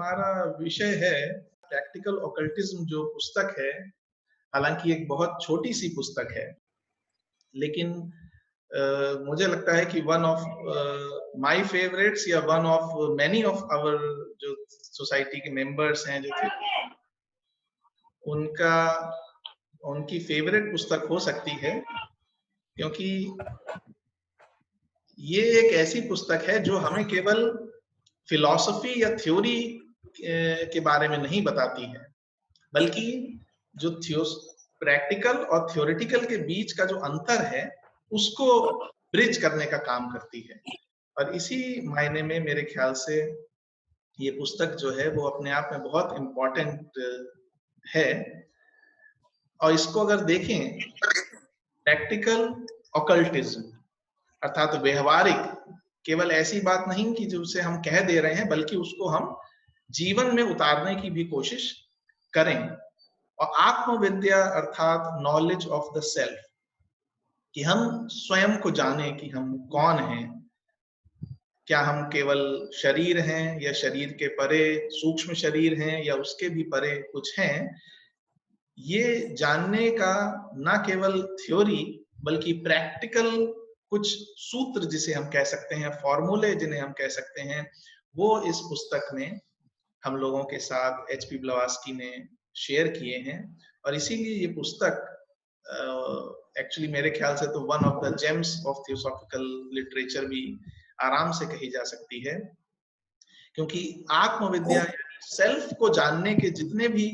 हमारा विषय है प्रैक्टिकल ऑकल्टिज्म। जो पुस्तक है, हालांकि एक बहुत छोटी सी पुस्तक है, लेकिन मुझे लगता है कि वन ऑफ माय फेवरेट्स या one of many of our जो सोसाइटी के मेंबर्स हैं जो थे, उनका उनकी फेवरेट पुस्तक हो सकती है, क्योंकि ये एक ऐसी पुस्तक है जो हमें केवल फिलॉसफी या थ्योरी के बारे में नहीं बताती है, बल्कि जो प्रैक्टिकल और थ्योरेटिकल के बीच का जो अंतर है उसको ब्रिज करने का काम करती है। और इसी मायने में मेरे ख्याल से ये पुस्तक जो है वो अपने आप में बहुत इम्पोर्टेंट है। और इसको अगर देखें, प्रैक्टिकल ऑकल्टिज्म अर्थात व्यवहारिक, केवल ऐसी बात नहीं कि जो उसे हम कह दे रहे हैं, बल्कि उसको हम जीवन में उतारने की भी कोशिश करें। और आत्मविद्या अर्थात नॉलेज ऑफ द सेल्फ, कि हम स्वयं को जाने कि हम कौन हैं, क्या हम केवल शरीर हैं या शरीर के परे सूक्ष्म शरीर हैं या उसके भी परे कुछ हैं। ये जानने का ना केवल थ्योरी बल्कि प्रैक्टिकल कुछ सूत्र जिसे हम कह सकते हैं, फॉर्मूले जिन्हें हम कह सकते हैं, वो इस पुस्तक में हम लोगों के साथ एचपी ब्लवात्स्की ने शेयर किए हैं। और इसीलिए ये पुस्तक एक्चुअली मेरे ख्याल से तो one of the James of theosophical literature भी आराम से कही जा सकती है, क्योंकि आत्मविद्या सेल्फ को जानने के जितने भी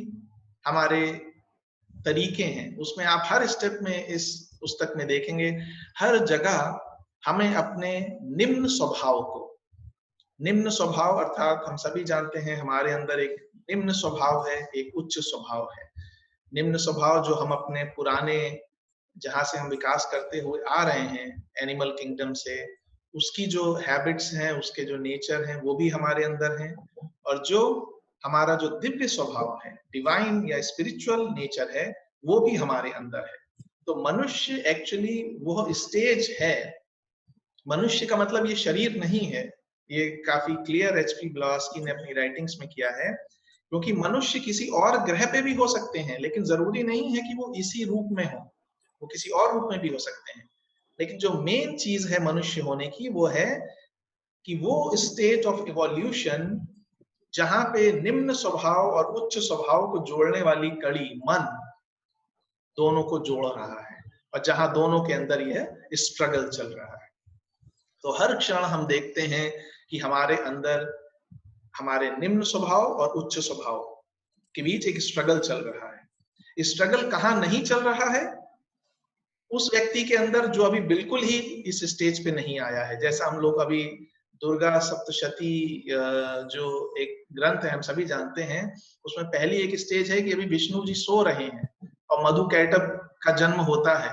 हमारे तरीके हैं, उसमें आप हर स्टेप में इस पुस्तक में देखेंगे, हर जगह हमें अपने निम्न स्वभाव अर्थात हम सभी जानते हैं हमारे अंदर एक निम्न स्वभाव है, एक उच्च स्वभाव है। निम्न स्वभाव जो हम अपने पुराने, जहां से हम विकास करते हुए आ रहे हैं एनिमल किंगडम से, उसकी जो हैबिट्स हैं, उसके जो नेचर हैं, वो भी हमारे अंदर हैं। और जो हमारा जो दिव्य स्वभाव है, डिवाइन या स्पिरिचुअल नेचर है, वो भी हमारे अंदर है। तो मनुष्य एक्चुअली वो स्टेज है। मनुष्य का मतलब ये शरीर नहीं है, ये काफी क्लियर एचपी ब्लवात्स्की ने अपनी राइटिंग्स में किया है, क्योंकि मनुष्य किसी और ग्रह पे भी हो सकते हैं, लेकिन जरूरी नहीं है कि वो इसी रूप में हो, वो किसी और रूप में भी हो सकते हैं। लेकिन जो मेन चीज है मनुष्य होने की, वो है कि वो स्टेट ऑफ इवोल्यूशन जहां पे निम्न स्वभाव और उच्च स्वभाव को जोड़ने वाली कड़ी मन दोनों को जोड़ रहा है, और जहां दोनों के अंदर यह स्ट्रगल चल रहा है। तो हर क्षण हम देखते हैं कि हमारे अंदर हमारे निम्न स्वभाव और उच्च स्वभाव के बीच एक स्ट्रगल चल रहा है। स्ट्रगल कहाँ नहीं चल रहा है? उस व्यक्ति के अंदर जो अभी बिल्कुल ही इस स्टेज पे नहीं आया है। जैसा हम लोग अभी दुर्गा सप्तशती जो एक ग्रंथ है, हम सभी जानते हैं, उसमें पहली एक स्टेज है कि अभी विष्णु जी सो रहे हैं और मधु कैटभ का जन्म होता है।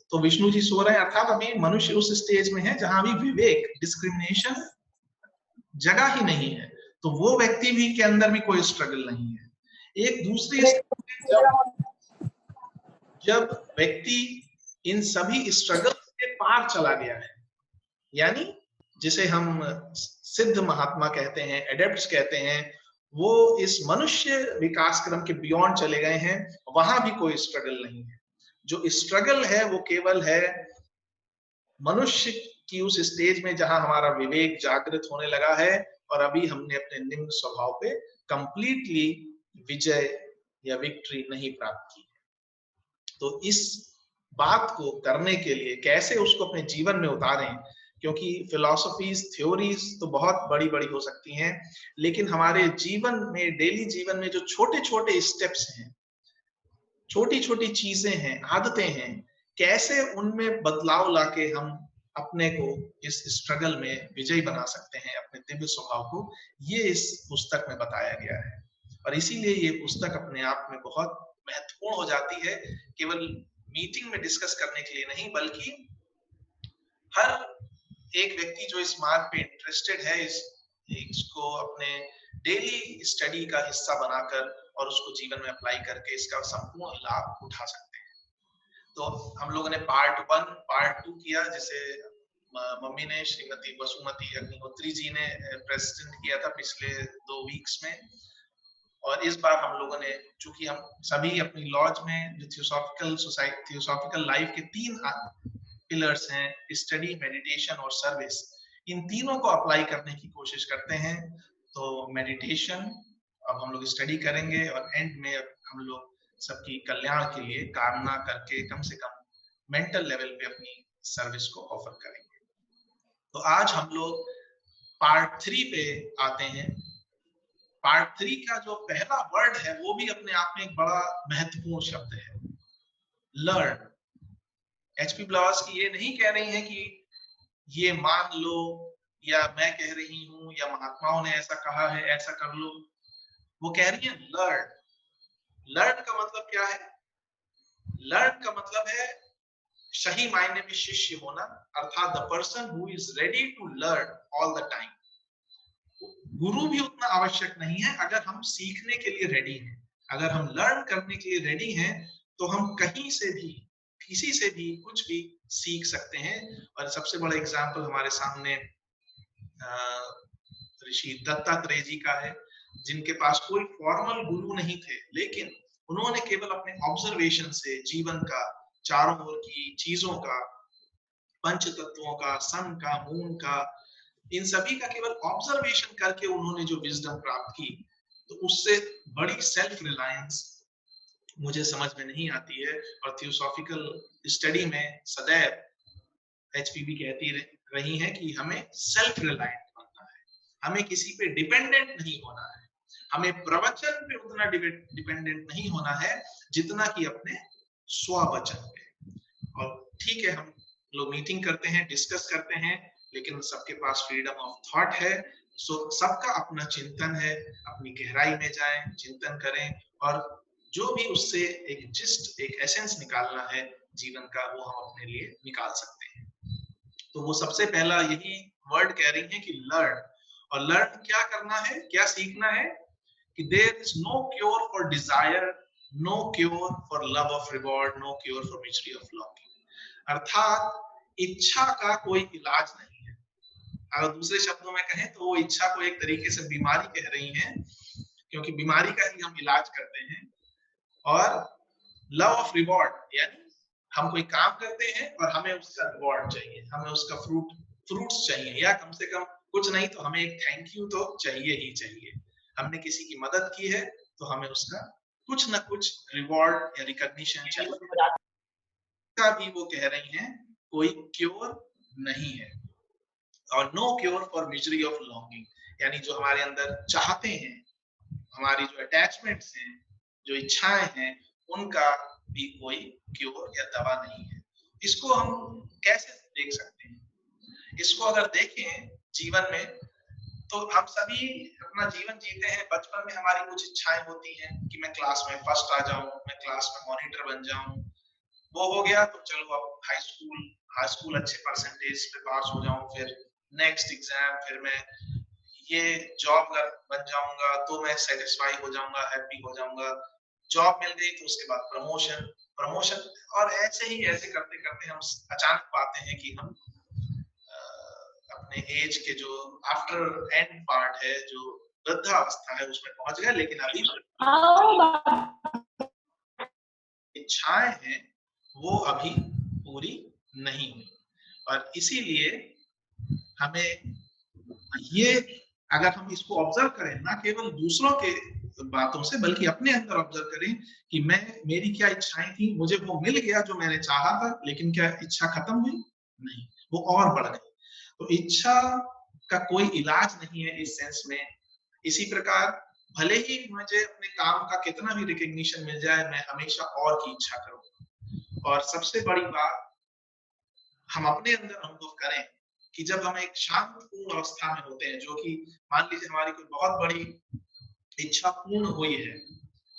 तो विष्णु जी सो रहे हैं, अर्थात अभी मनुष्य उस स्टेज में है जहां अभी विवेक, डिस्क्रिमिनेशन जगह ही नहीं है। तो वो व्यक्ति भी के अंदर भी कोई स्ट्रगल नहीं है। एक दूसरी जब व्यक्ति इन सभी स्ट्रगल के पार चला गया है, यानी जिसे हम सिद्ध महात्मा कहते हैं, एडेप्ट्स कहते हैं, वो इस मनुष्य विकास क्रम के बियॉन्ड चले गए हैं, वहां भी कोई स्ट्रगल नहीं है। जो स्ट्रगल है वो केवल है मनुष्य की उस स्टेज में जहां हमारा विवेक जागृत होने लगा है और अभी हमने अपने निम्न स्वभाव पे कंप्लीटली विजय या विक्ट्री नहीं प्राप्त की। तो इस बात को करने के लिए कैसे उसको अपने जीवन में उतारें, क्योंकि फिलॉसफीज, थ्योरीज तो बहुत बड़ी बड़ी हो सकती हैं, लेकिन हमारे जीवन में, डेली जीवन में जो छोटे छोटे स्टेप्स हैं, छोटी छोटी चीजें हैं, आदतें हैं, कैसे उनमें बदलाव लाके हम अपने को इस स्ट्रगल में विजयी बना सकते हैं, अपने दिव्य स्वभाव को, ये इस पुस्तक में बताया गया है। और इसीलिए ये पुस्तक अपने आप में बहुत महत्वपूर्ण हो जाती है, केवल मीटिंग में डिस्कस करने के लिए नहीं, बल्कि हर एक व्यक्ति जो इस मार्ग पे इंटरेस्टेड है, इसको अपने डेली स्टडी का हिस्सा बनाकर और उसको जीवन में अप्लाई करके इसका संपूर्ण लाभ उठा सकते हैं। तो हम लोगों ने पार्ट 1, पार्ट 2 किया, जिसे मम्मी ने, श्रीमती वसुमती अग्निहोत्री जी ने प्रेजेंट किया था पिछले 2 वीक्स में। और इस बार हम लोगों ने, चूंकि हम सभी अपनी लॉज में जो थियोसॉफिकल लाइफ के 3 पिलर्स हैं, स्टडी, मेडिटेशन और सर्विस, इन तीनों को अप्लाई करने की कोशिश करते हैं। तो मेडिटेशन अब हम लोग स्टडी करेंगे और एंड में हम लोग सबकी कल्याण के लिए कामना करके कम से कम मेंटल लेवल पे अपनी सर्विस को ऑफर करेंगे। तो आज हम लोग पार्ट 3 पे आते हैं। पार्ट 3 का जो पहला वर्ड है वो भी अपने आप में एक बड़ा महत्वपूर्ण शब्द है, लर्न। एचपी ब्लावत्स्की ये नहीं कह रही है कि ये मान लो, या मैं कह रही हूं, या महात्माओं ने ऐसा कहा है ऐसा कर लो। वो कह रही है लर्न। लर्न का मतलब क्या है? लर्न का मतलब है सही मायने में शिष्य होना, अर्थात the person who is ready to learn all the time. गुरु भी उतना आवश्यक नहीं है अगर हम सीखने के लिए रेडी हैं। अगर हम लर्न करने के लिए रेडी हैं तो हम कहीं से भी, किसी से भी कुछ भी सीख सकते हैं। और सबसे बड़ा एग्जाम्पल हमारे सामने ऋषि दत्तात्रेय जी का है, जिनके पास कोई फॉर्मल गुरु नहीं थे, लेकिन उन्होंने केवल अपने ऑब्जर्वेशन से जीवन का, चारों ओर की चीजों का, पंच तत्वों का, सन का, मून का, इन सभी का केवल ऑब्जर्वेशन करके उन्होंने जो विजडम प्राप्त की, तो उससे बड़ी सेल्फ रिलायंस मुझे समझ में नहीं आती है। और थियोसॉफिकल स्टडी में सदैव एचपीबी कहती रही है कि हमें सेल्फ रिलायंट बनना है, हमें किसी पे डिपेंडेंट नहीं होना है, हमें प्रवचन पे उतना डिपेंडेंट नहीं होना है जितना कि अपने स्ववचन पे। और ठीक है, हम लोग मीटिंग करते हैं, डिस्कस करते हैं, लेकिन सबके पास फ्रीडम ऑफ थॉट है। सो सबका अपना चिंतन है, अपनी गहराई में जाएं, चिंतन करें, और जो भी उससे एक जिस्ट, एक एसेंस निकालना है जीवन का, वो हम अपने लिए निकाल सकते हैं। तो वो सबसे पहला यही वर्ड कह रही है कि लर्न। और लर्न क्या करना है, क्या सीखना है? कि there is no cure for desire, no cure for love of reward, no cure for misery of longing. अर्थात इच्छा का कोई इलाज नहीं है। अगर दूसरे शब्दों में कहें तो वो इच्छा को एक तरीके से बीमारी कह रही हैं, क्योंकि बीमारी का ही हम इलाज करते हैं। और लव ऑफ रिवॉर्ड, यानी हम कोई काम करते हैं और हमें उसका रिवॉर्ड चाहिए, हमें उसका फ्रूट्स चाहिए, या कम से कम कुछ नहीं तो हमें एक थैंक यू तो चाहिए ही चाहिए। हमने किसी की मदद की है तो हमें उसका कुछ ना कुछ रिवॉर्ड या रिकॉग्निशन चाहिए। का भी वो कह रही हैं कोई क्योर नहीं है। और no cure for misery of longing, यानी जो हमारे अंदर चाहते हैं, हमारी जो अटैचमेंट्स हैं, जो इच्छाएं हैं, उनका भी कोई क्योर या दवा नहीं है। इसको हम कैसे देख सकते हैं? इसको अगर देखें जीवन में, तो हम सभी अपना जीवन जीते हैं। बचपन में हमारी कुछ इच्छाएं होती हैं कि मैं क्लास में फर्स्ट आ जाऊं, मैं क्लास में मॉनिटर बन जाऊं। वो हो गया तो चलो अब हाई स्कूल अच्छे परसेंटेज पे पास हो जाऊं, फिर नेक्स्ट एग्जाम, फिर मैं ये जॉब बन जाऊंगा तो मैं सेटिस्फाई हो जाऊंगा, हैप्पी हो जाऊंगा। जॉब मिल गई तो उसके बाद प्रमोशन, और ऐसे करते करते हम अचानक पाते हैं कि हम अपने एज के जो आफ्टर एंड पार्ट है, जो वृद्धावस्था है, उसमें पहुंच गए, लेकिन अभी इच्छाएं हैं वो अभी पूरी नहीं हुई। और इसीलिए हमें ये, अगर हम इसको ऑब्जर्व करें, ना केवल दूसरों के बातों से बल्कि अपने अंदर ऑब्जर्व करें कि मेरी क्या इच्छाएं थी, मुझे वो मिल गया जो मैंने चाहा था, लेकिन क्या इच्छा खत्म हुई? नहीं, वो और बढ़ गई। तो इच्छा का कोई इलाज नहीं है इस सेंस में। इसी प्रकार भले ही मुझे अपने काम का कितना भी रिकॉग्निशन मिल जाए, मैं हमेशा और की इच्छा करूंगा। और सबसे बड़ी बात हम अपने अंदर अनुभव करें कि जब हम एक शांतपूर्ण अवस्था में होते हैं, जो कि मान लीजिए हमारी कोई बहुत बड़ी इच्छा पूर्ण हुई है,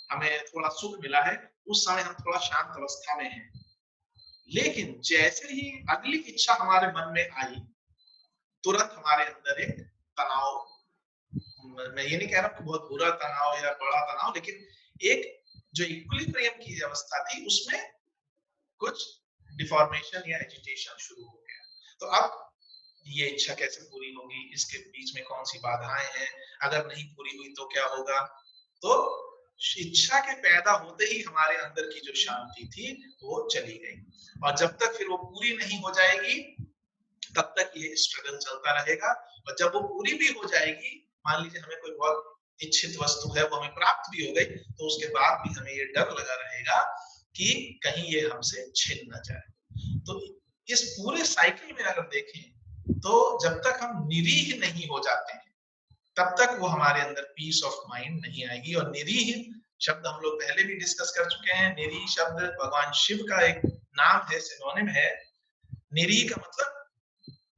हमें थोड़ा सुख मिला है, उस समय हम थोड़ा शांत अवस्था में हैं। लेकिन जैसे ही अगली इच्छा हमारे मन में आई, तुरंत हमारे अंदर एक तनाव, मैं ये नहीं कह रहा कि बहुत बुरा तनाव या बड़ा तनाव, लेकिन एक जो इक्विलिब्रियम की अवस्था थी उसमें कुछ डिफॉर्मेशन या एजिटेशन शुरू हो गया। तो अब ये इच्छा कैसे पूरी होगी, इसके बीच में कौन सी बाधाएं हैं, अगर नहीं पूरी हुई तो क्या होगा। तो इच्छा के पैदा होते ही हमारे अंदर की जो शांति थी वो चली गई, और जब तक फिर वो पूरी नहीं हो जाएगी तब तक ये स्ट्रगल चलता रहेगा। और जब वो पूरी भी हो जाएगी, मान लीजिए हमें कोई बहुत इच्छित वस्तु है, वो हमें प्राप्त भी हो गई, तो उसके बाद भी हमें ये डर लगा रहेगा कि कहीं ये हमसे छिन ना जाए। तो इस पूरे साइकिल में अगर देखें तो जब तक हम निरीह नहीं हो जाते हैं तब तक वो हमारे अंदर पीस ऑफ माइंड नहीं आएगी। और निरीह शब्द हम लोग पहले भी डिस्कस कर चुके हैं। निरीह शब्द भगवान शिव का एक नाम है, सिनोनिम है। निरीह का मतलब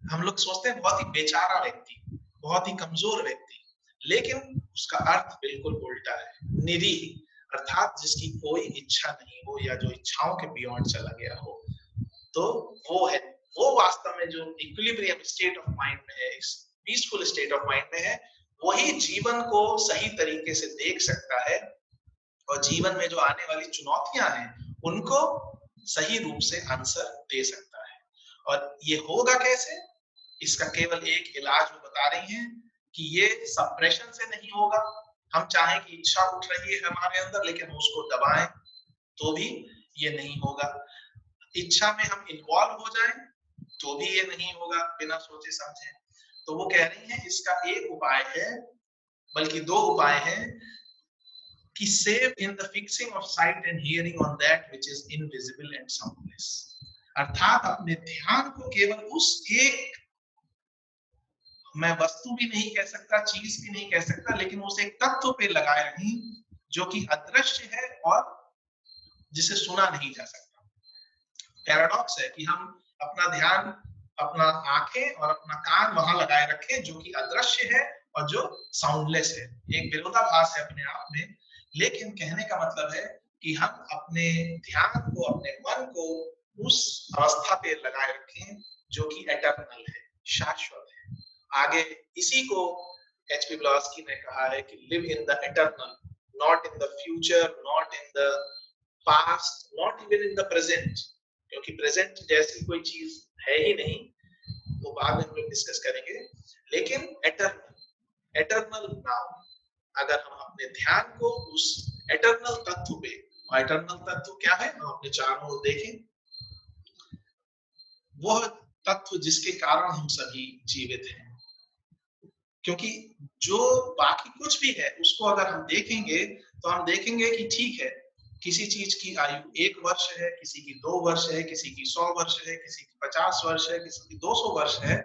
हम लोग सोचते हैं बहुत ही बेचारा व्यक्ति, बहुत ही कमजोर व्यक्ति, लेकिन उसका अर्थ बिल्कुल उल्टा है। निरीह अर्थात जिसकी कोई इच्छा नहीं हो या जो इच्छाओं के बियॉन्ड चला गया हो, तो वो है, वो वास्तव में जो इक्विलिब्रियम स्टेट ऑफ माइंड में है, पीसफुल स्टेट ऑफ माइंड में है, वही जीवन को सही तरीके से देख सकता है और जीवन में जो आने वाली चुनौतियां हैं उनको सही रूप से आंसर दे सकता है। और ये होगा कैसे, इसका केवल एक इलाज वो बता रही हैं कि ये सप्रेशन से नहीं होगा। हम चाहें कि इच्छा उठ रही है हमारे अंदर लेकिन उसको दबाएं तो भी ये नहीं होगा। इच्छा में हम इन्वॉल्व हो जाएं तो भी ये नहीं होगा बिना सोचे समझे। तो वो कह रही हैं इसका एक उपाय है, बल्कि दो उपाय हैं, कि save in the fixing of sight and hearing on that which is invisible and soundless। अर्थात अपने ध्यान को केवल उस एक, मैं वस्तु भी नहीं कह सकता, चीज भी नहीं कह सकता, लेकिन उस एक तत्व पे लगाए रखें जो कि अदृश्य है और जिसे सुना नहीं जा सकता। पैराडॉक्स है कि हम अपना ध्यान, अपना आंखें और अपना कान वहां लगाए रखें जो कि अदृश्य है और जो साउंडलेस है। एक विरोधाभास है अपने आप में, लेकिन कहने का मतलब है कि हम अपने ध्यान को, अपने मन को उस अवस्था पे लगाए रखें जो कि एटर्नल है, शाश्वत है। आगे इसी को एचपी ब्लॉवत्स्की ने कहा है कि live in the eternal, not in the future, not in the past, not even in the present, क्योंकि प्रेजेंट जैसी कोई चीज है ही नहीं, वो बाद में हम लोग डिस्कस करेंगे। लेकिन एटर्नल, एटर्नल नाउ, अगर हम अपने ध्यान को उस एटर्नल तत्व पे, एटर्नल तत्व क्या है, हम अपने चारों ओर देखें, वह तत्व जिसके कारण हम सभी जीवित हैं। क्योंकि जो बाकी कुछ भी है उसको अगर हम देखेंगे तो हम देखेंगे कि ठीक है, किसी चीज की आयु 1 वर्ष है, किसी की 2 वर्ष है, किसी की 100 वर्ष है, किसी की 50 वर्ष है, किसी की 200 वर्ष है,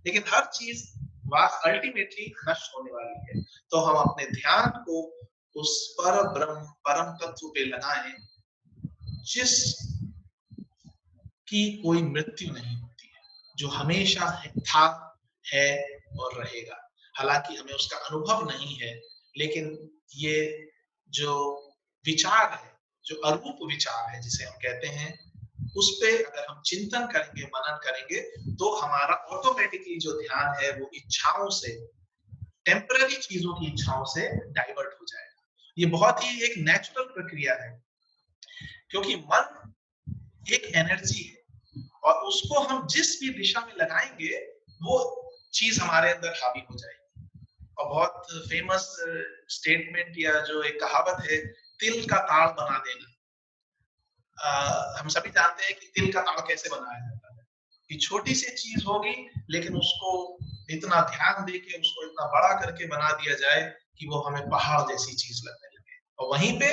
लेकिन हर चीज अल्टीमेटली नष्ट होने वाली है। तो हम अपने ध्यान को उस पर ब्रह्म, परम तत्व पे लगाएं जिस की कोई मृत्यु नहीं होती है, जो हमेशा था, है और रहेगा। हालांकि हमें उसका अनुभव नहीं है, लेकिन ये जो विचार है, जो अरूप विचार है जिसे हम कहते हैं, उस पे अगर हम चिंतन करेंगे, मनन करेंगे, तो हमारा ऑटोमेटिकली जो ध्यान है वो इच्छाओं से, टेम्पररी चीजों की इच्छाओं से डाइवर्ट हो जाएगा। ये बहुत ही एक नेचुरल प्रक्रिया है, क्योंकि मन एक एनर्जी है और उसको हम जिस भी दिशा में लगाएंगे वो चीज हमारे अंदर हावी हो जाएगी। और बहुत फेमस स्टेटमेंट या जो एक कहावत है, तिल का ताड़ बना देना। हम सभी जानते हैं कि तिल का ताड़ कैसे बनाया जाता है, कि छोटी सी चीज होगी लेकिन उसको इतना ध्यान देके, उसको इतना बड़ा करके बना दिया जाए कि वो हमें पहाड़ जैसी चीज लगने लगे। और वहीं पे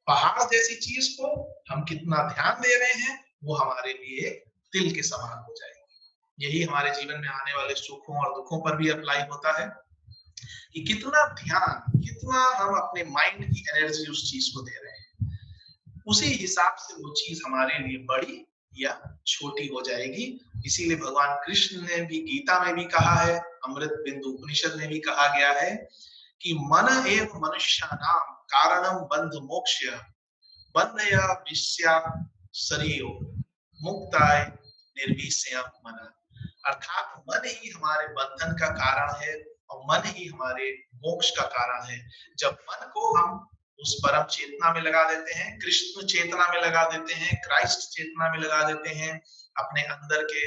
पहाड़ जैसी चीज को हम कितना ध्यान दे रहे हैं वो हमारे लिए तिल के समान हो जाएगी। यही हमारे जीवन में आने वाले सुखों और दुखों पर भी अप्लाई होता है कि कितना ध्यान, कितना हम अपने माइंड की एनर्जी उस चीज को दे रहे हैं, उसी हिसाब से वो चीज हमारे लिए बड़ी या छोटी हो जाएगी। इसीलिए भगवान कृष्ण ने भी गीता में भी कहा है, अमृत बिंदु उपनिषद में भी कहा गया है कि मन एव मनुष्यानाम कारणम बंध मोक्ष्य बंधया विश्या शरीरो मुक्ताय निर्विषयम मन। अर्थात मन ही हमारे बंधन का कारण है और मन ही हमारे मोक्ष का कारण है। जब मन को हम उस परम चेतना में लगा देते हैं, कृष्ण चेतना में लगा देते हैं, क्राइस्ट चेतना में लगा देते हैं, अपने अंदर के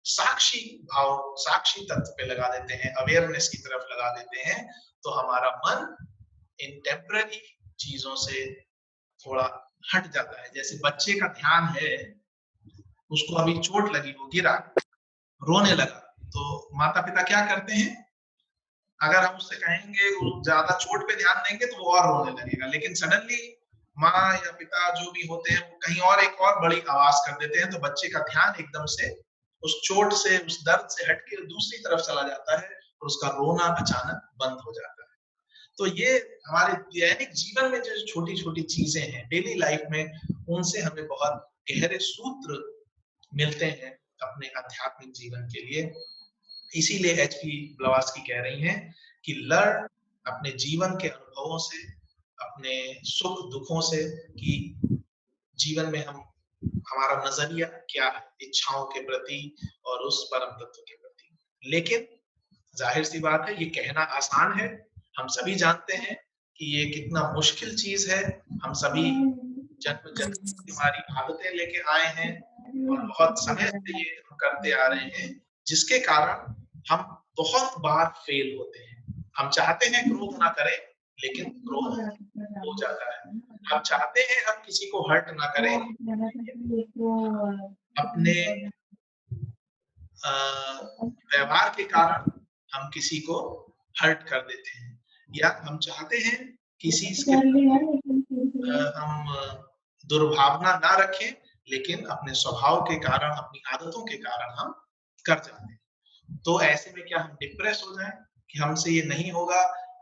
साक्षी भाव, साक्षी तत्व पे लगा देते हैं, अवेयरनेस की तरफ लगा देते हैं, तो हमारा मन इन टेम्पररी चीजों से थोड़ा हट जाता है। जैसे बच्चे का ध्यान है, उसको अभी चोट लगी, वो गिरा, रोने लगा, तो माता पिता क्या करते हैं, अगर हम उससे कहेंगे वो ज्यादा चोट पे ध्यान देंगे तो वो और रोने लगेगा, लेकिन सडनली माँ या पिता जो भी होते हैं वो कहीं और एक और बड़ी आवाज कर देते हैं, तो बच्चे का ध्यान एकदम से उस चोट से, उस दर्द से हटके दूसरी तरफ चला जाता है और उसका रोना अचानक बंद हो जाता है। तो ये हमारे दैनिक जीवन में जो छोटी-छोटी चीजें हैं डेली लाइफ में, उनसे हमें बहुत गहरे सूत्र मिलते हैं अपने आध्यात्मिक जीवन के लिए। इसीलिए एचपी ब्लवात्स्की कह रही हैं कि लर्न अपने जीवन के अनुभवों से, अपने सुख दुखों से, कि जीवन में हम, हमारा नजरिया क्या है इच्छाओं के प्रति और उस परम तत्व के प्रति। लेकिन जाहिर सी बात है, ये कहना आसान है, हम सभी जानते हैं कि ये कितना मुश्किल चीज है। हम सभी जन्म जन्म की हमारी आदतें लेके आए हैं और बहुत समय से ये हम करते आ रहे हैं, जिसके कारण हम बहुत बार फेल होते हैं। हम चाहते हैं क्रोध ना करें, लेकिन क्रोध हो जाता है। हम चाहते हैं हम किसी को हर्ट ना करें, अपने व्यवहार के कारण हम किसी को हर्ट कर देते हैं, या हम चाहते हैं किसी के हम दुर्भावना ना रखें, लेकिन अपने स्वभाव के कारण, अपनी आदतों के कारण हम कर जाते हैं। तो ऐसे में क्या हम डिप्रेस हो जाएं कि हमसे ये नहीं होगा,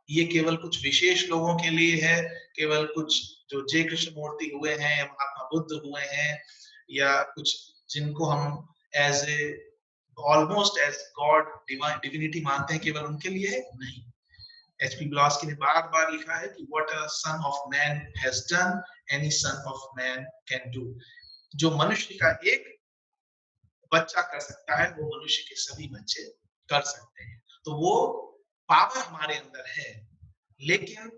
ये केवल कुछ विशेष लोगों के लिए है, केवल कुछ जो जय कृष्ण मूर्ति हुए हैं, महात्मा बुद्ध हुए हैं, या कुछ जिनको हम as a almost as God, divinity मानते हैं, केवल उनके लिए है? नहीं। एचपी ब्लवात्स्की ने बार-बार लिखा है कि what a son of man has done, any son of man can do. जो मनुष्य का एक बच्चा कर सकता है, वो मनुष्य के सभी बच्चे कर सकते हैं। तो वो पावर हमारे अंदर है, लेकिन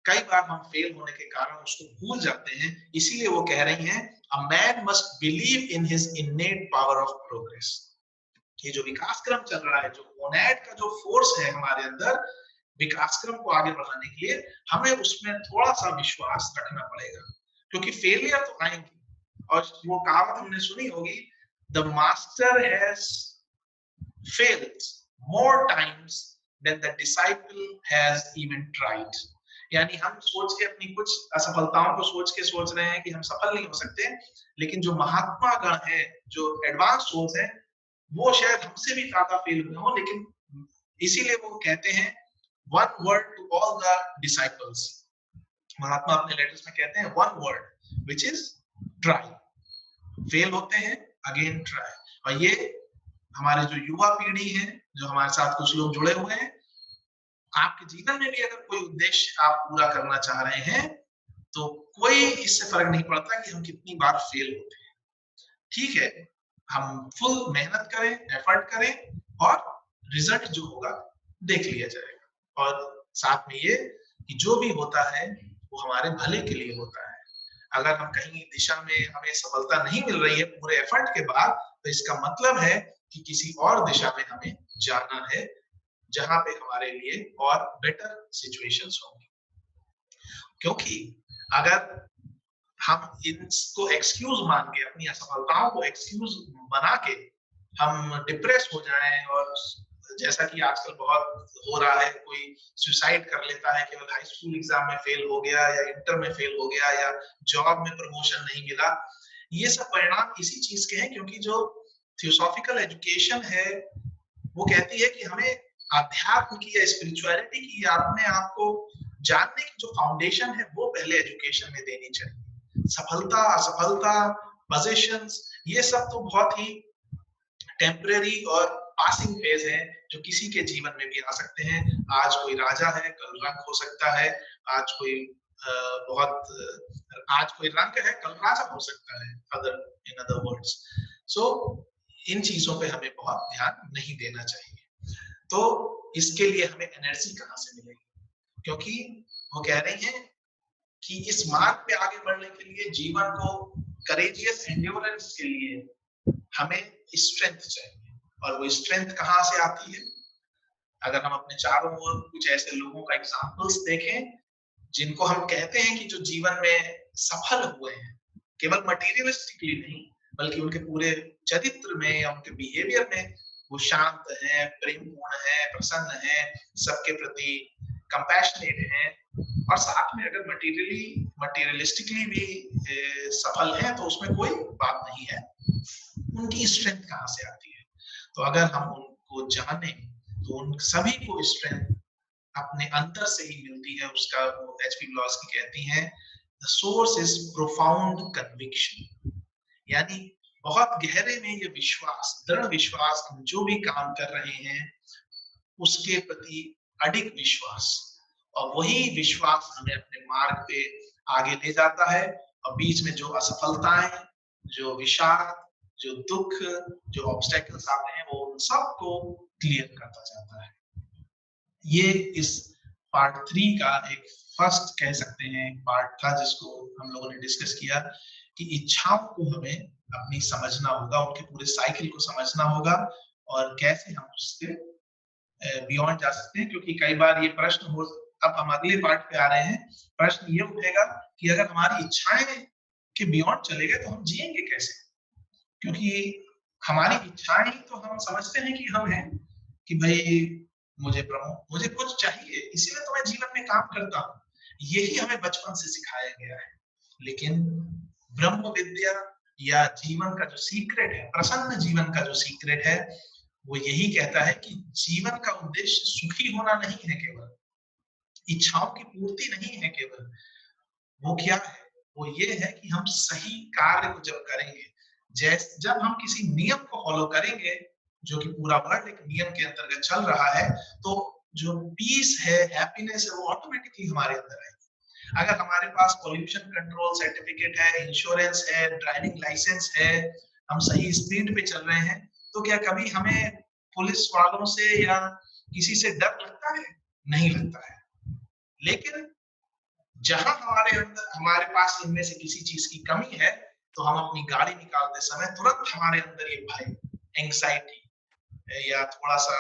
कई बार हम फेल होने के कारण उसको भूल जाते हैं। इसीलिए वो कह रही हैं, a man must believe in his इनेट power of progress. ये जो विकास क्रम चल रहा है, जो मोनैड का जो फोर्स है हमारे अंदर, विकास क्रम को आगे बढ़ाने के लिए हमें उसमें थोड़ा सा विश्वास रखना पड़ेगा, क्योंकि फेलियर तो आएंगे। और वो कहावत हमने सुनी होगी, the master has failed more times than the disciple has even tried। यानी हम सोच के अपनी कुछ असफलताओं को सोच रहे हैं कि हम सफल नहीं हो सकते, लेकिन जो महात्मा गण है, जो एडवांस सोल्स है, वो शायद हमसे भी ज्यादा फेल हुए हो, लेकिन इसीलिए वो कहते हैं one word to all the disciples. Mahatma अपने लेटर्स में कहते हैं one word which is try. Fail होते हैं, अगेन ट्राई। और ये हमारे जो युवा पीढ़ी है, जो हमारे साथ कुछ लोग जुड़े हुए हैं, आपके जीवन में भी अगर कोई उद्देश्य आप पूरा करना चाह रहे हैं, तो कोई इससे फर्क नहीं पड़ता कि हम कितनी बार फेल होते हैं। ठीक है, हम फुल मेहनत करें, एफर्ट करें, और रिजल्ट जो होगा देख लिया जाएगा। और साथ में ये कि जो भी होता है वो हमारे भले के लिए होता है। अगर हम कहीं दिशा में हमें सफलता नहीं मिल रही है पूरे एफर्ट के बाद, तो इसका मतलब है कि किसी और दिशा में हमें जाना है, जहां पे हमारे लिए और बेटर सिचुएशंस होंगी। क्योंकि अगर हम इनको एक्सक्यूज मान के, अपनी असफलताओं को एक्सक्यूज बना के हम डिप्रेस हो जाएं, और जैसा कि आजकल बहुत हो रहा है, कोई सुसाइड कर लेता है केवल हाई स्कूल एग्जाम में फेल हो गया, या इंटर में फेल हो गया, या जॉब में प्रमोशन नहीं मिला, ये सब परिणाम इसी चीज के हैं, क्योंकि जो थियोसॉफिकल एजुकेशन है वो कहती है कि हमें अध्यात्म की या स्पिरिचुअलिटी की या अपने आप को जानने की जो फाउंडेशन है वो पहले एजुकेशन में देनी चाहिए। सफलता, असफलता, पोजीशंस, ये सब तो बहुत ही टेम्परेरी और पासिंग फेज है, जो किसी के जीवन में भी आ सकते हैं। आज कोई राजा है, कल रंक हो सकता है। आज कोई आज कोई रंक है, कल राजा हो सकता है, इन अदर वर्ड्स। सो इन चीजों पे हमें बहुत ध्यान नहीं देना चाहिए। तो इसके लिए हमें एनर्जी कहाँ से मिलेगी? क्योंकि वो कह रही हैं कि इस मार्ग पे आगे बढ़ने के लिए, जीवन को करेजियस एंड्योरेंस के लिए हमें स्ट्रेंथ चाहिए। और वो स्ट्रेंथ कहाँ से आती है? अगर हम अपने चारों ओर कुछ ऐसे लोगों का एग्जाम्पल्स देखें जिनको हम कहते हैं कि जो जीवन में सफल हुए हैं, केवल मटेरियलिस्टिकली नहीं बल्कि उनके पूरे चरित्र में या उनके बिहेवियर में वो शांत है, प्रेमपूर्ण है, प्रसन्न है, सबके प्रति कंपैशनेट है, और साथ में अगर मटेरियलिस्टिकली भी सफल है तो उसमें कोई बात नहीं है। उनकी स्ट्रेंथ कहाँ से आती है? तो अगर हम उनको जाने तो उन सभी को स्ट्रेंथ अपने अंदर से ही मिलती है। उसका वो एचपी ब्लॉस्की कहती हैं, the source is profound conviction, यानी बहुत गहरे में ये विश्वास, दृढ़ विश्वास, हम जो भी काम कर रहे हैं उसके प्रति अडिग विश्वास, और वही विश्वास हमें अपने मार्ग पे आगे ले जाता है, और बीच में जो असफलताएं, जो विषाद, जो दुख, जो ऑब्स्टेकल्स आते हैं वो उन सबको क्लियर करता जाता है। ये इस पार्ट 3 का एक फर्स्ट कह सकते हैं पार्ट था जिसको हम लोगों ने डिस्कस किया कि इच्छाओं को हमें अपनी समझना होगा, उनके पूरे साइकिल को समझना होगा और कैसे हम उससे बियॉन्ड जा सकते हैं। क्योंकि कई बार ये प्रश्न हो, अब हम अगले पार्ट पे आ रहे हैं, प्रश्न ये उठेगा कि अगर हमारी इच्छाएं के बियॉन्ड चले गए तो हम जिएंगे कैसे? क्योंकि हमारी इच्छाएं तो हम समझते हैं कि हम हैं कि भाई मुझे कुछ चाहिए, इसीलिए तो मैं जीवन में काम करता हूँ, यही हमें बचपन से सिखाया गया है। लेकिन ब्रह्म विद्या या जीवन का जो सीक्रेट है, प्रसन्न जीवन का जो सीक्रेट है, वो यही कहता है कि जीवन का उद्देश्य सुखी होना नहीं है, केवल इच्छाओं की पूर्ति नहीं है केवल, वो क्या है? वो ये है कि हम सही कार्य को जब करेंगे, जब हम किसी नियम को फॉलो करेंगे, जो कि पूरा वर्ल्ड एक नियम के अंतर्गत चल रहा है, तो जो पीस है, हैप्पीनेस है, वो ऑटोमेटिकली हमारे अंदर आएगी। अगर हमारे पास पॉल्यूशन कंट्रोल सर्टिफिकेट है, इंश्योरेंस है, ड्राइविंग लाइसेंस है, हम सही स्पीड पे चल रहे हैं, तो क्या कभी हमें पुलिस वालों से या किसी से डर लगता है? नहीं लगता है। लेकिन जहां हमारे पास इनमें से किसी चीज की कमी है, तो हम अपनी गाड़ी निकालते समय तुरंत हमारे अंदर ये भय, एंग्जाइटी या थोड़ा सा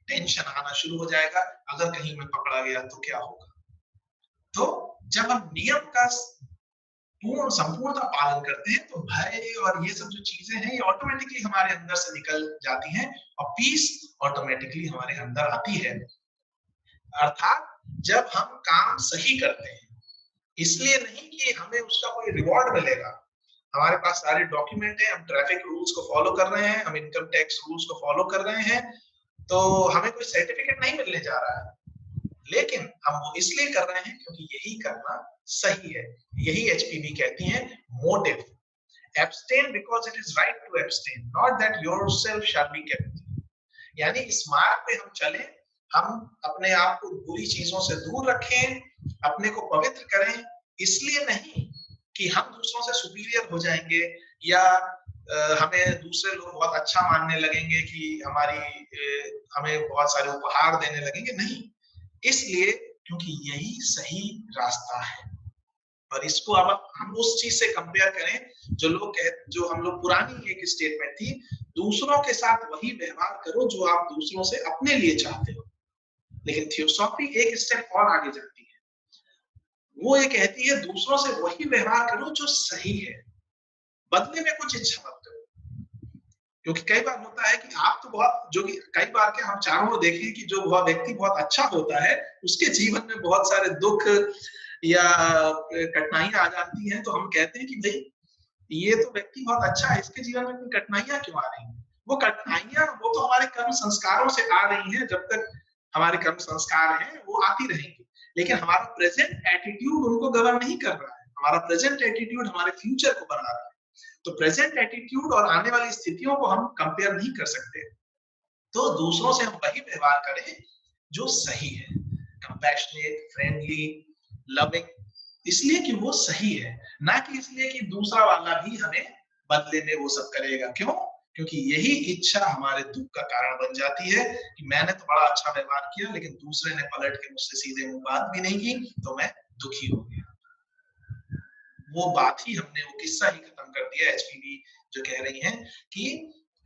टेंशन आना शुरू हो जाएगा, अगर कहीं मैं पकड़ा गया तो क्या होगा? तो जब हम नियम का संपूर्णता पालन करते हैं तो भय और ये सब जो चीजें हैं ये ऑटोमेटिकली हमारे अंदर से निकल जाती हैं और पीस ऑटोमेटिकली हमारे अंदर आती है। अर्थात जब हम काम सही करते हैं, इसलिए नहीं कि हमें उसका कोई रिवॉर्ड मिलेगा, हमारे पास सारे डॉक्यूमेंट है, हम ट्रैफिक रूल्स को फॉलो कर रहे हैं, हम इनकम टैक्स रूल्स को फॉलो कर रहे हैं, तो हमें कोई सर्टिफिकेट नहीं मिलने जा रहा है, लेकिन हम वो इसलिए कर रहे हैं क्योंकि यही करना सही है। यही एचपीवी कहती है motive, abstain because it is right to abstain, not that yourself shall be kept। यानी इस मार्ग पे हम चलें, हम अपने आप को बुरी चीजों से दूर रखें, अपने को पवित्र करें, इसलिए नहीं कि हम दूसरों से सुपीरियर हो जाएंगे या हमें दूसरे लोग बहुत अच्छा मानने लगेंगे कि हमें बहुत सारे उपहार देने लगेंगे, नहीं, इसलिए क्योंकि यही सही रास्ता है। और इसको अब हम उस चीज से कंपेयर करें जो हम लोग पुरानी एक स्टेटमेंट थी, दूसरों के साथ वही व्यवहार करो जो आप दूसरों से अपने लिए चाहते हो। लेकिन थियोसॉफी एक स्टेप और आगे जाती है, वो ये कहती है दूसरों से वही व्यवहार करो जो सही है, बदले में कुछ इच्छा मत करो। क्योंकि कई बार होता है कि आप तो बहुत, जो कि कई बार के हम चारों ओर देखें कि जो वह व्यक्ति बहुत अच्छा होता है, उसके जीवन में बहुत सारे दुख या कठिनाइयां आ जाती हैं, तो हम कहते हैं कि भाई ये तो व्यक्ति बहुत अच्छा है, इसके जीवन में इतनी कठिनाइयां क्यों आ रही हैं? वो कठिनाइयां वो तो हमारे कर्म संस्कारों से आ रही हैं, जब तक हमारे कर्म संस्कार हैं वो आती रहेंगी, लेकिन हमारा प्रेजेंट एटीट्यूड उनको गवर्न नहीं कर रहा है, हमारा प्रेजेंट एटीट्यूड हमारे फ्यूचर को बना रहा है। तो प्रेजेंट एटीट्यूड और आने वाली स्थितियों को हम कंपेयर नहीं कर सकते। तो दूसरों से हम वही व्यवहार करें जो सही है, कंपैशनेट, फ्रेंडली, लविंग, इसलिए कि वो सही है, ना कि इसलिए कि दूसरा वाला भी हमें बदले में वो सब करेगा। क्यों? क्योंकि यही इच्छा हमारे दुख का कारण बन जाती है कि मैंने तो बड़ा अच्छा व्यवहार किया, लेकिन दूसरे ने पलट के मुझसे सीधे मुंह बात भी नहीं की, तो मैं दुखी हो गया। वो बात ही हमने, वो किस्सा ही खत्म कर दिया। एचपीवी जो कह रही हैं कि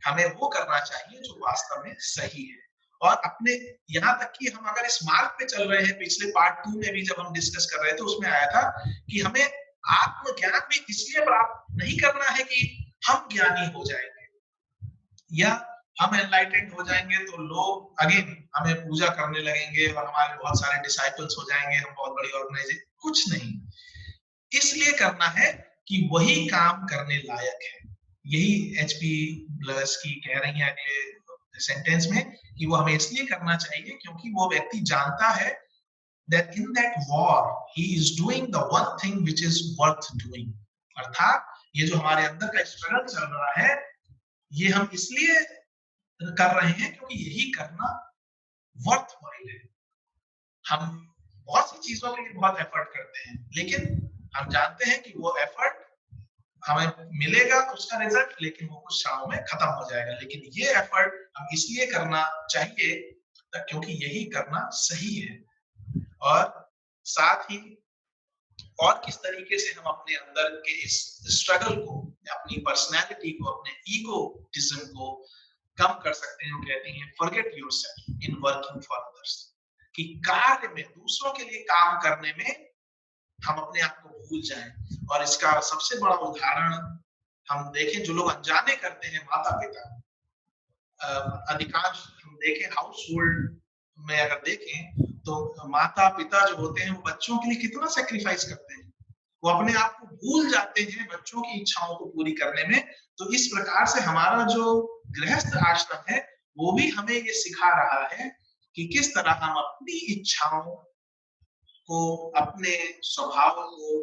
हमें वो करना चाहिए जो वास्तव में सही है। और अपने यहाँ तक कि हम अगर इस मार्ग पे चल रहे हैं, पिछले पार्ट 2 में भी जब हम डिस्कस कर रहे थे उसमें आया था कि हमें आत्मज्ञान भी इसलिए प्राप्त नहीं करना है कि हम ज्ञानी हो जाएंगे या हम एनलाइटेंड हो जाएंगे तो लोग अगेन हमें पूजा करने लगेंगे और हमारे बहुत सारे डिसाइपल्स हो जाएंगे, हम बहुत बड़ी ऑर्गेनाइजेशन। कुछ नहीं, इसलिए करना है कि वही काम करने लायक है। यही एचपी ब्लवत्स्की कह रही है अगले सेंटेंस में कि वो हमें इसलिए करना चाहिए क्योंकि वो व्यक्ति जानता है that in that war he is doing the one thing which is worth doing। अर्थात ये जो हमारे अंदर का स्ट्रगल चल रहा है, ये हम इसलिए कर रहे हैं क्योंकि यही करना वर्थ है। हम बहुत सी चीजों के लिए बहुत एफर्ट करते हैं, लेकिन हम जानते हैं कि वो एफर्ट हमें मिलेगा उसका रिजल्ट, लेकिन वो कुछ क्षणों में खत्म हो जाएगा। लेकिन ये एफर्ट हम इसलिए करना चाहिए क्योंकि यही करना सही है। और साथ ही और किस तरीके से हम अपने अंदर के इस स्ट्रगल को, अपनी पर्सनैलिटी को, अपने ईगोइज्म को कम कर सकते हैं। वो कहते हैं forget yourself in working for others, कि कार्य में, दूसरों के लिए काम करने में हम अपने आप को भूल जाएं। और इसका सबसे बड़ा उदाहरण हम देखें, जो लोग अनजाने करते हैं, माता पिता। अधिकांश हम देखें हाउस होल्ड में अगर देखें तो माता पिता जो होते हैं वो बच्चों के लिए कितना सेक्रीफाइस करते हैं, वो अपने आप को भूल जाते हैं बच्चों की इच्छाओं को पूरी करने में। तो इस प्रकार से हमारा जो गृहस्थ आश्रम है वो भी हमें ये सिखा रहा है कि किस तरह हम अपनी इच्छाओं को, अपने स्वभाव को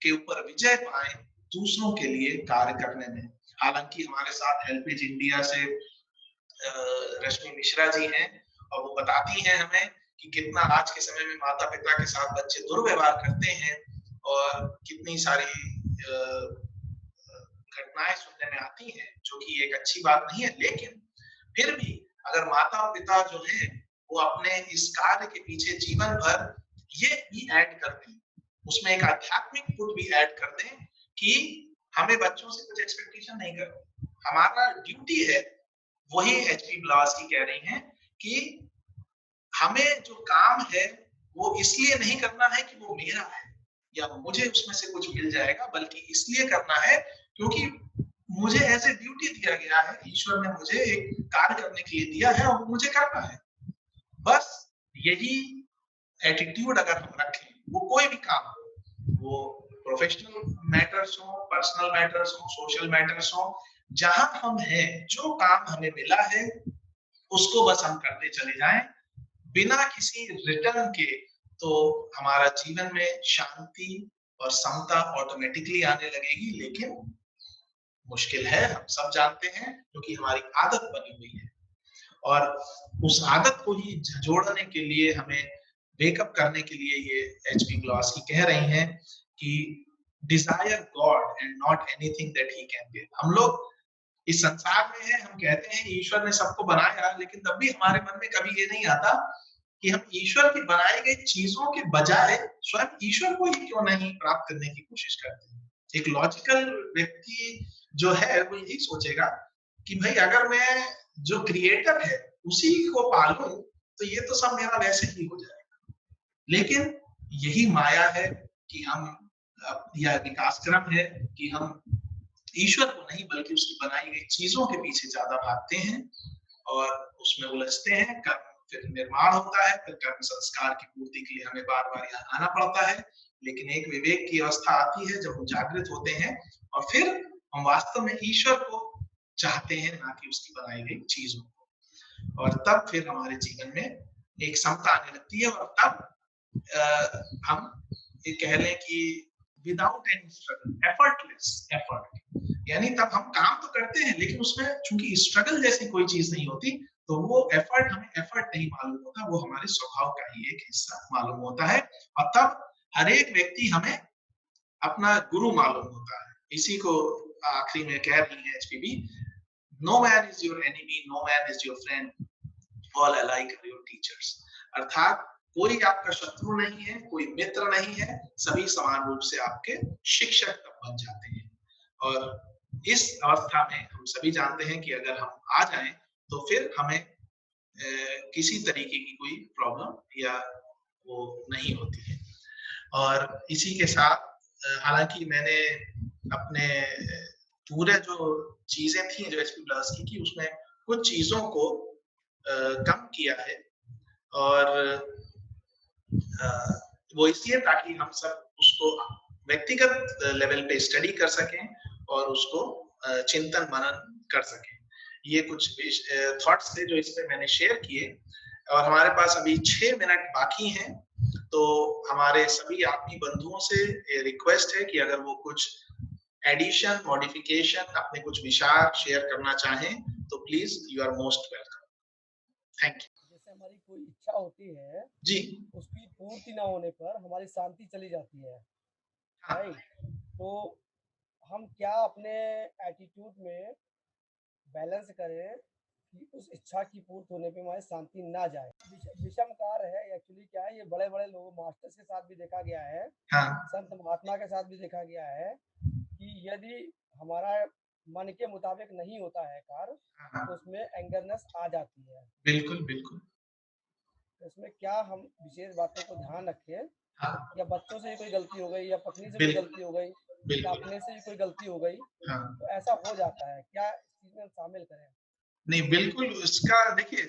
के ऊपर विजय पाए दूसरों के लिए कार्य करने में। हालांकि हमारे साथ हेल्पेज इंडिया से रश्मि मिश्रा जी हैं और वो बताती हैं हमें कि कितना आज के समय में माता पिता के साथ बच्चे दुर्व्यवहार करते हैं और कितनी सारी घटनाएं सुनने में आती हैं, जो कि एक अच्छी बात नहीं है। लेकिन फिर भी अगर माता पिता जो है वो अपने इस कार्य के पीछे जीवन भर ये भी ऐड कर दें, उसमें एक आध्यात्मिक पुट भी ऐड कर दें कि हमें बच्चों से कुछ एक्सपेक्टेशन नहीं करनी, हमारा ड्यूटी है। वही एचपी ब्लवत्स्की कह रही हैं कि हमें जो काम है वो इसलिए नहीं करना है कि वो मेरा है या मुझे उसमें से कुछ मिल जाएगा, बल्कि इसलिए करना है क्योंकि मुझे ऐसे ड्यूटी दिया गया है, ईश्वर ने मुझे एक कार्य करने के लिए दिया है और मुझे करना है। बस यही एटीट्यूड अगर हम रखें, वो कोई भी काम हो, वो प्रोफेशनल मैटर्स हो, पर्सनल मैटर्स हो, सोशल मैटर्स हो, जहां हम हैं, जो काम हमें मिला है उसको बस हम करते चले जाएं बिना किसी रिटर्न के, तो हमारा जीवन में शांति और समता ऑटोमेटिकली आने लगेगी। लेकिन मुश्किल है, हम सब जानते हैं, क्योंकि हमारी आदत बनी हुई है। और उस आदत को ही जोड़ने के लिए, हमें वेकअप करने के लिए ये एचपी ब्लवत्स्की कह रही हैं कि desire God and not anything that he can give. हम लोग इस संसार में हैं, हम कहते हैं ईश्वर ने सबको बनाया, लेकिन तब भी हमारे मन में कभी ये नहीं आता कि हम ईश्वर की बनाई गई चीजों के बजाय स्वयं ईश्वर को ही क्यों नहीं प्राप्त करने की कोशिश करते हैं। एक लॉजिकल व्यक्ति जो है वो यही सोचेगा कि भाई अगर मैं जो क्रिएटर है उसी को पालूं तो ये तो सब मेरा वैसे ही हो जाएगा। लेकिन यही माया है कि हम, या विकासक्रम है कि हम ईश्वर को नहीं बल्कि उसकी बनाई गई चीजों के पीछे ज्यादा भागते हैं और उसमें उलझते हैं। कर्म फिर निर्माण होता है, फिर कर्म संस्कार की पूर्ति के लिए हमें बार बार यहाँ आना पड़ता है। लेकिन एक विवेक की अवस्था आती है जब हम जागृत होते हैं और फिर हम वास्तव में ईश्वर को चाहते हैं, ना कि उसकी बनाई गई चीजों को। और तब फिर हमारे जीवन में एक समता आने लगती है और तब हम ये कह लें कि without any struggle, effortless effort, यानी तब हम काम तो करते हैं लेकिन उसमें चूंकि स्ट्रगल जैसी कोई चीज नहीं होती, तो वो एफर्ट हमें एफर्ट नहीं मालूम होता, वो हमारे स्वभाव का ही एक हिस्सा मालूम होता है। और तब हर एक व्यक्ति हमें अपना गुरु मालूम होता है। इसी को आखिरी में कह रही है HPB, no man is your enemy, no man is your friend, all alike are your teachers. अर्थात कोई आपका शत्रु नहीं है, कोई मित्र नहीं है, सभी समान रूप से आपके शिक्षक तब बन जाते हैं। और इस अवस्था में हम सभी जानते हैं कि अगर हम आ जाएँ, तो फिर हमें किसी तरीके की कोई प्रॉब्लम या वो नहीं होती है। और इसी के साथ हालाँकि मैंने अपने पूरे जो चीज़ें थी जो एचपी प्लस की उसमें कुछ चीज़ों को कम किया है और अ, वो इसलिए ताकि हम सब उसको व्यक्तिगत लेवल पे स्टडी कर सकें और उसको चिंतन मनन कर सकें। ये कुछ थॉट्स थे जो इस पे मैंने शेयर किए और हमारे पास अभी 6 मिनट बाकी हैं, तो हमारे सभी आपकी बंधुओं से रिक्वेस्ट है कि अगर वो कुछ एडिशन, मॉडिफिकेशन अपने कुछ विचार शेयर करना चाहें, तो please you are most welcome. Thank you. जैसे हमारी कोई इच्छा होती है, जी। उसकी पूर्ति ना होने पर हमारी शांति चली जाती है, हाँ। राइट? तो हम क्या अपने एटीट्यूड में बैलेंस करें कि उस इच्छा की पूर्ति होने पे हमारी शांति ना जाए। विषमकार है एक्चुअली, क्या है, ये बड़े-बड़े लोग मास्टर्स के साथ भी देखा गया है, हाँ। संत महात्मा के साथ भी देखा गया है कि यदि हमारा मन के मुताबिक नहीं होता है कार्य, हाँ, हाँ। तो उसमें एंगरनेस आ जाती है। बिल्कुल, बिल्कुल। तो इसमें क्या हम विशेष बातों को ध्यान रखें, हाँ, या बच्चों से ही कोई गलती हो गई, या पत्नी से कोई बिल्कुल, गलती हो गई, या बिल्कुल। अपने से ही कोई गलती हो गई, हाँ। तो ऐसा हो जाता है। क्या इस चीज़ में हम शामिल करें? नहीं, बिल्कुल उसका देखिए,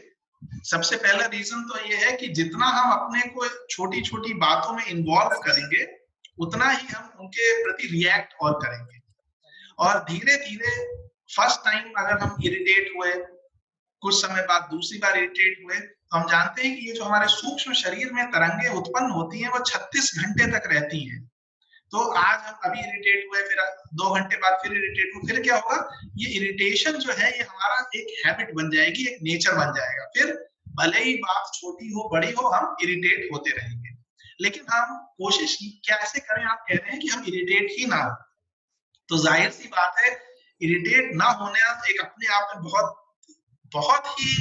सबसे पहला रीज़न तो ये है कि जितना हम अपने को छोटी-छोटी बातों में इन्वॉल्व करेंगे, उतना ही हम उनके प्रति रिएक्ट और करेंगे। और धीरे-धीरे फर्स्ट टाइम अगर हम इरिटेट हुए, कुछ समय बाद दूसरी बार इरिटेट हुए, तो हम जानते हैं कि ये जो हमारे सूक्ष्म शरीर में तरंगे उत्पन्न होती हैं, वो 36 घंटे तक रहती हैं। तो आज हम अभी इरिटेट हुए, फिर 2 घंटे बाद फिर इरिटेट हुए, फिर क्या होगा? ये इरिटेशन जो है ये हमारा एक हैबिट बन जाएगी, एक नेचर बन जाएगा। फिर भले ही बात छोटी हो, बड़ी हो, हम इरिटेट होते रहेंगे। लेकिन हम कोशिश कैसे करें? आप कह रहे हैं कि हम इरिटेट ही ना हो। तो ज़ाहिर-सी बात है, इरिटेट ना होना एक अपने आप में बहुत बहुत ही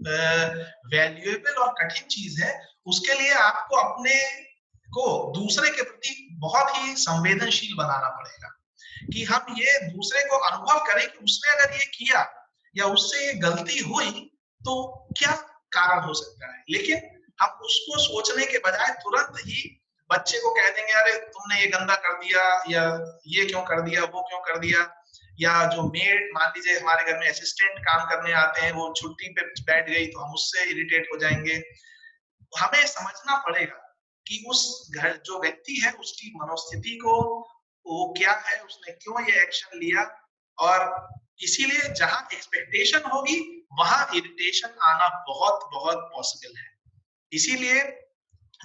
वैल्यूएबल और कठिन चीज़ है। उसके लिए आपको अपने को दूसरे के प्रति बहुत ही संवेदनशील बनाना पड़ेगा कि हम ये दूसरे को अनुभव करें कि उसने अगर ये किया या उससे ये गलती हुई तो क्या कारण हो सकता है। लेकिन हम उसको सोचने के बजाय तुरंत ही बच्चे को कह देंगे, अरे तुमने ये गंदा कर दिया या ये क्यों कर दिया, वो क्यों कर दिया। या जो मेड मान लीजिए हमारे घर में असिस्टेंट काम करने आते हैं, वो छुट्टी पे बैठ गई तो हम उससे इरिटेट हो जाएंगे। हमें समझना पड़ेगा कि उस घर जो व्यक्ति है उसकी मनोस्थिति को वो क्या है, उसने क्यों ये एक्शन लिया। और इसीलिए जहां एक्सपेक्टेशन होगी वहां इरिटेशन आना बहुत बहुत पॉसिबल है। इसीलिए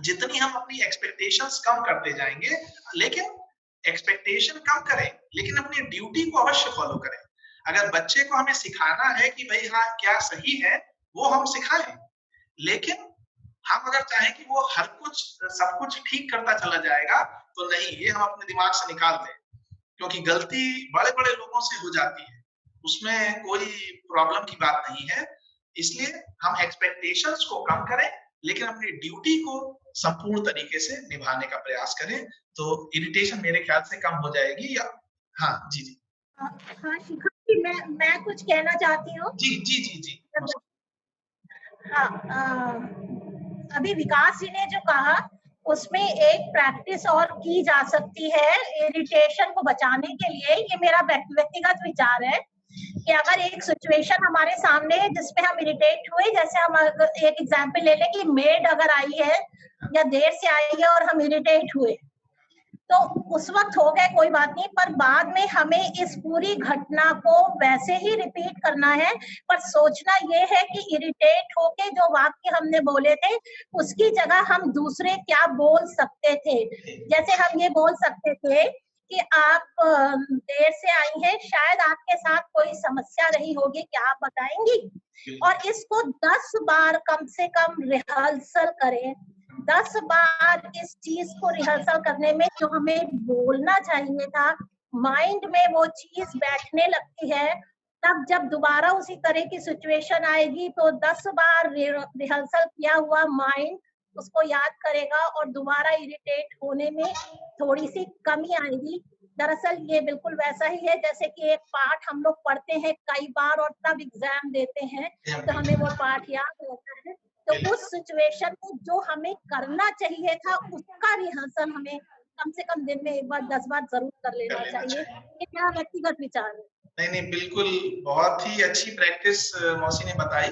जितनी हम अपनी एक्सपेक्टेशंस कम करते जाएंगे, लेकिन एक्सपेक्टेशन कम करें लेकिन अपनी ड्यूटी को अवश्य फॉलो करें। अगर बच्चे को हमें सिखाना है कि भाई हाँ क्या सही है, वो हम सिखाएं। लेकिन हम अगर चाहें कि वो हर कुछ सब कुछ ठीक करता चला जाएगा, तो नहीं, ये हम अपने दिमाग से निकाल दें। क्योंकि गलती बड़े-बड़े लोगों से हो जाती है, उसमें कोई प्रॉब्लम की बात नहीं है। इसलिए हम एक्सपेक्टेशंस को कम करें, लेकिन अपनी ड्यूटी को संपूर्ण तरीके से निभाने का प्रयास करें, तो इरिटेशन मेरे ख्याल से कम हो जाएगी। या हाँ, जी, जी। हाँ, शिखा जी, मैं कुछ कहना चाहती हूँ। जी, जी, जी, जी। हाँ, अभी विकास जी ने जो कहा, उसमें एक प्रैक्टिस और की जा सकती है इरिटेशन को बचाने के लिए। ये मेरा व्यक्तिगत विचार है कि अगर एक सिचुएशन हमारे सामने है जिसमें हम इरिटेट हुए, जैसे हम एक एग्जांपल ले लें कि मेड अगर आई है या देर से आई है और हम इरिटेट हुए, तो उस वक्त हो गए, कोई बात नहीं, पर बाद में हमें इस पूरी घटना को वैसे ही रिपीट करना है। पर सोचना ये है कि इरिटेट होके जो वाक्य हमने बोले थे, उसकी जगह हम दूसरे क्या बोल सकते थे। जैसे हम ये बोल सकते थे कि आप देर से आई हैं, शायद आपके साथ कोई समस्या रही होगी, क्या आप बताएंगी? और इसको 10 बार कम से कम रिहर्सल करें। 10 बार इस चीज को रिहर्सल करने में जो हमें बोलना चाहिए था, माइंड में वो चीज बैठने लगती है। तब जब दोबारा उसी तरह की सिचुएशन आएगी तो 10 बार रिहर्सल किया हुआ माइंड उसको याद करेगा और दोबारा इरिटेट होने में थोड़ी सी कमी आएगी। दरअसल ये बिल्कुल वैसा ही है जैसे कि एक पाठ हम लोग पढ़ते हैं कई बार और तब एग्जाम देते हैं तो हमें वो पाठ याद रहता है। तो उस सिचुएशन में जो हमें करना चाहिए था उसका रिहर्सल हमें कम से कम दिन में एक बार 10 बार जरूर कर लेना चाहिए। ये मेरा व्यक्तिगत विचार है। नहीं, बिल्कुल बहुत ही अच्छी प्रैक्टिस मौसी ने बताई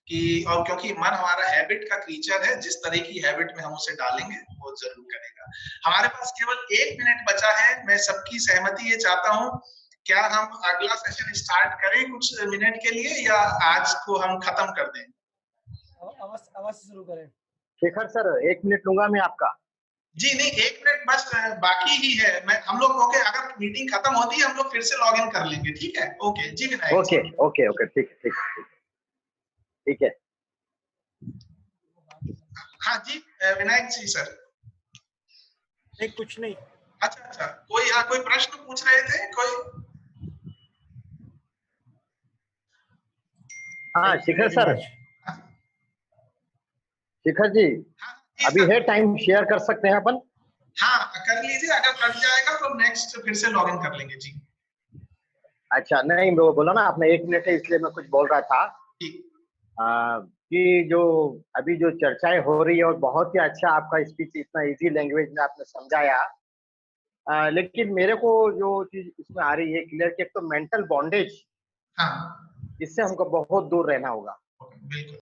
कि और क्योंकि मन हमारा हैबिट का क्रीचर है, जिस तरह की हैबिट में हम उसे डालेंगे वो जरूर करेगा। हमारे पास केवल 1 मिनट बचा है, मैं सबकी सहमति ये चाहता हूँ, क्या हम अगला सेशन स्टार्ट करें कुछ मिनट के लिए या आज को हम खत्म कर दें? अवश्य शुरू करें। शेखर सर 1 मिनट लूंगा मैं आपका। जी नहीं, 1 मिनट बस बाकी ही है। मैं हम लोग ओके, अगर मीटिंग खत्म होती है हम लोग फिर से लॉग इन कर लेंगे, ठीक है? ओके जी विनायक। ओके ठीक है। हाँ जी विनायक जी सर। नहीं कुछ नहीं। अच्छा कोई प्रश्न पूछ रहे थे कोई? हाँ शेखर सर, शेखर जी अभी है टाइम, शेयर कर सकते हैं अपन? हाँ कर लीजिए, अगर कट जाएगा तो नेक्स्ट फिर से लॉग इन कर लेंगे जी। अच्छा नहीं, वो बोला ना आपने 1 मिनट है इसलिए मैं कुछ बोल रहा था कि जो अभी जो चर्चाएं हो रही है और बहुत ही अच्छा आपका स्पीच इतना इजी लैंग्वेज में आपने समझाया, लेकिन मेरे को जो चीज इसमें आ रही है क्लियर कि एक तो मेंटल बॉन्डेज, हाँ इससे हमको बहुत दूर रहना होगा। बिल्कुल।